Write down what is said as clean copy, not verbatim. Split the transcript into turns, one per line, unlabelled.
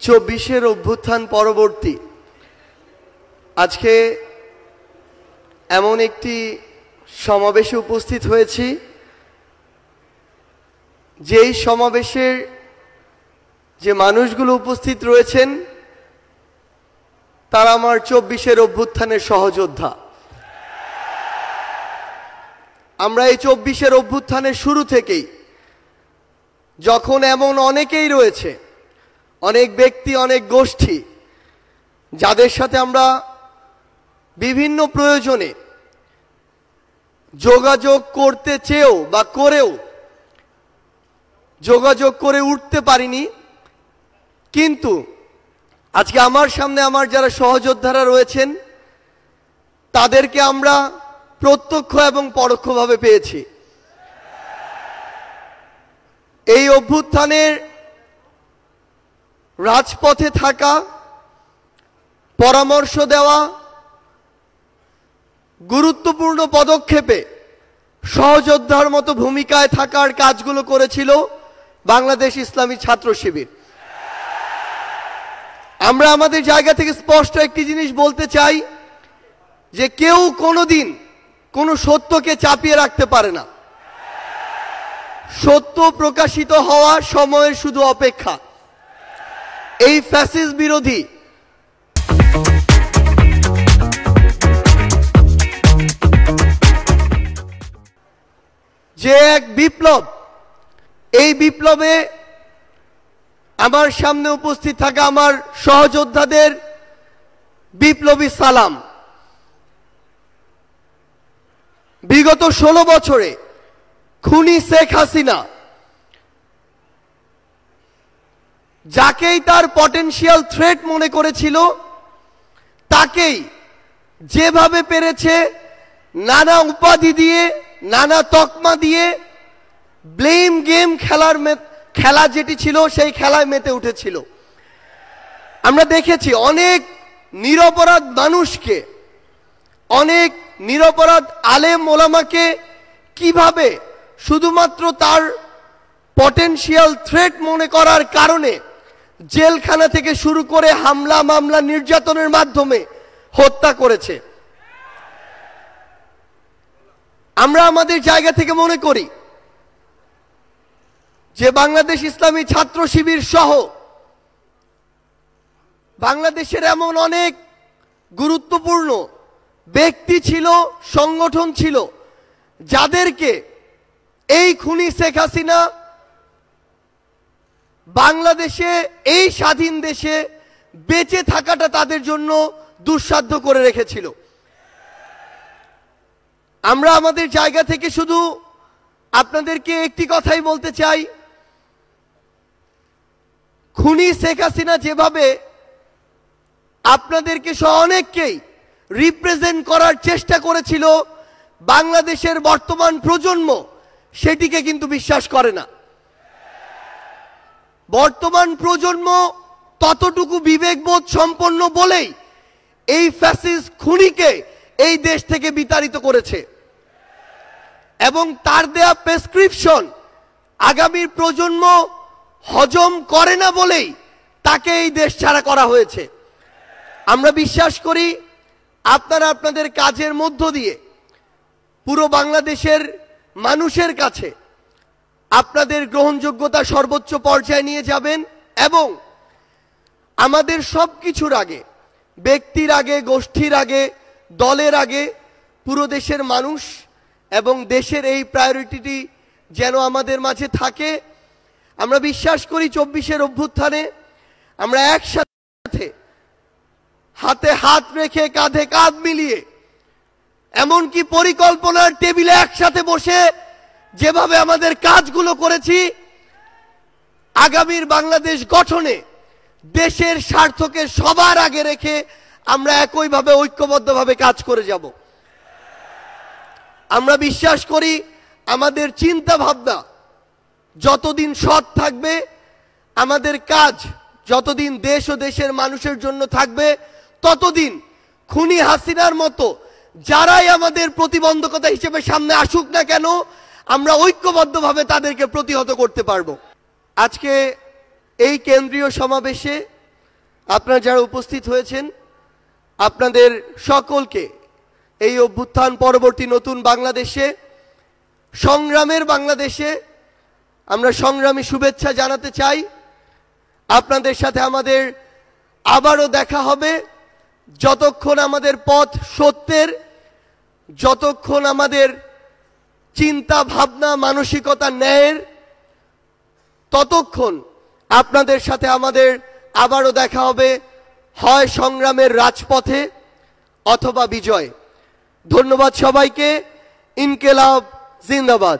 24-এর অভ্যুত্থান পরবর্তী আজকে এমন একটি সমাবেশে উপস্থিত হয়েছি যেই সমাবেশের যে মানুষগুলো উপস্থিত রয়েছেন তারা আমার 24-এর অভ্যুত্থানের সহযোদ্ধা। আমরা এই 24-এর অভ্যুত্থানের শুরু থেকেই যখন এমন অনেকেই রয়েছে, অনেক ব্যক্তি, অনেক গোষ্ঠী যাদের সাথে আমরা বিভিন্ন প্রয়োজনে যোগাযোগ করতে চেয়েও বা করেও যোগাযোগ করে উঠতে পারিনি, কিন্তু আজকে আমার সামনে আমার যারা সহযোদ্ধারা রয়েছেন তাদেরকে আমরা প্রত্যক্ষ এবং পরোক্ষভাবে পেয়েছি। এই অভ্যুত্থানের রাজপথে থাকা, পরামর্শ দেওয়া, গুরুত্বপূর্ণ পদক্ষেপে সহযোদ্ধার মতো ভূমিকায় থাকার কাজগুলো করেছিল বাংলাদেশ ইসলামী ছাত্র শিবির। আমরা আমাদের জায়গা থেকে স্পষ্ট একটি জিনিস বলতে চাই যে কেউ কোনোদিন কোনো সত্যকে চাপিয়ে রাখতে পারে না। সত্য প্রকাশিত হওয়া সময়ের শুধু অপেক্ষা। এই ফ্যাসিস্ট বিরোধী যে এক বিপ্লব, এই বিপ্লবে আমার সামনে উপস্থিত থাকা আমার সহযোদ্ধাদের বিপ্লবী সালাম। বিগত 16 বছরে খুনি শেখ হাসিনা যাকেই তার পটেনশিয়াল থ্রেট মনে করেছিল তাকেই যেভাবে পেরেছে নানা উপাধি দিয়ে, নানা তকমা দিয়ে ব্লেম গেম খেলা যেটি ছিল সেই খেলায় মেতে উঠেছিল। আমরা দেখেছি অনেক নিরপরাধ মানুষকে, অনেক নিরপরাধ আলেম ওলামাকে কিভাবে শুধুমাত্র তার পটেনশিয়াল থ্রেট মনে করার কারণে জেলখানা থেকে শুরু করে হামলা, মামলা, নির্যাতনের মাধ্যমে হত্যা করেছে। আমরা আমাদের জায়গা থেকে মনে করি যে বাংলাদেশ ইসলামী ছাত্র শিবির সহ বাংলাদেশের এমন অনেক গুরুত্বপূর্ণ ব্যক্তি ছিল, সংগঠন ছিল যাদেরকে এই খুনি শেখ হাসিনা বাংলাদেশে, এই স্বাধীন দেশে বেঁচে থাকাটা তাদের জন্য দুঃসাধ্য করে রেখেছিল। আমরা আমাদের জায়গা থেকে শুধু আপনাদেরকে একটি কথাই বলতে চাই, খুনি শেখ হাসিনা যেভাবে আপনাদেরকে সহ অনেককেই রিপ্রেজেন্ট করার চেষ্টা করেছিল, বাংলাদেশের বর্তমান প্রজন্ম সেটিকে কিন্তু বিশ্বাস করে না। বর্তমান প্রজন্ম ততটুকু বিবেকবোধ সম্পন্ন বলেই এই ফ্যাসিস্ট খুনিকে এই দেশ থেকে বিতাড়িত করেছে এবং তার দেয়া প্রেসক্রিপশন আগামীর প্রজন্ম হজম করে না বলেই তাকে এই দেশ ছাড়া করা হয়েছে। আমরা বিশ্বাস করি আপনারা আপনাদের কাজের মধ্য দিয়ে পুরো বাংলাদেশের মানুষের কাছে আপনাদের গ্রহণযোগ্যতা সর্বোচ্চ পর্যায়ে নিয়ে যাবেন এবং আমাদের সব কিছুর আগে, ব্যক্তির আগে, গোষ্ঠীর আগে, দলের আগে পুরো দেশের মানুষ এবং দেশের এই প্রায়োরিটিটি যেন আমাদের মাঝে থাকে। আমরা বিশ্বাস করি 24-এর অভ্যুত্থানে আমরা একসাথে হাতে হাত রেখে, কাঁধে কাঁধ মিলিয়ে, এমনকি পরিকল্পনার টেবিলে একসাথে বসে যেভাবে আমাদের কাজগুলো করেছি, আগামীর বাংলাদেশ গঠনে দেশের স্বার্থকে সবার আগে রেখে আমরা একইভাবে ঐক্যবদ্ধভাবে কাজ করে যাব। আমরা বিশ্বাস করি আমাদের চিন্তা ভাবনা যতদিন সৎ থাকবে, আমাদের কাজ যতদিন দেশ ও দেশের মানুষের জন্য থাকবে, ততদিন খুনি হাসিনার মতো যারাই আমাদের প্রতিবন্ধকতা হিসেবে সামনে আসুক না কেন, আমরা ঐক্যবদ্ধভাবে তাদেরকে প্রতিহত করতে পারব। আজকে এই কেন্দ্রীয় সমাবেশে আপনারা যারা উপস্থিত হয়েছেন, আপনাদের সকলকে এই অভ্যুত্থান পরবর্তী নতুন বাংলাদেশে, সংগ্রামের বাংলাদেশে আমরা সংগ্রামী শুভেচ্ছা জানাতে চাই। আপনাদের সাথে আমাদের আবারও দেখা হবে, যতক্ষণ আমাদের পথ সত্যের, যতক্ষণ আমাদের চিন্তা ভাবনা মানসিকতা ন্যায়ের, ততক্ষণ আপনাদের সাথে আমাদের আবারও দেখা হবে, হয় সংগ্রামের রাজপথে অথবা বিজয়। ধন্যবাদ সবাইকে। ইনকিলাব জিন্দাবাদ।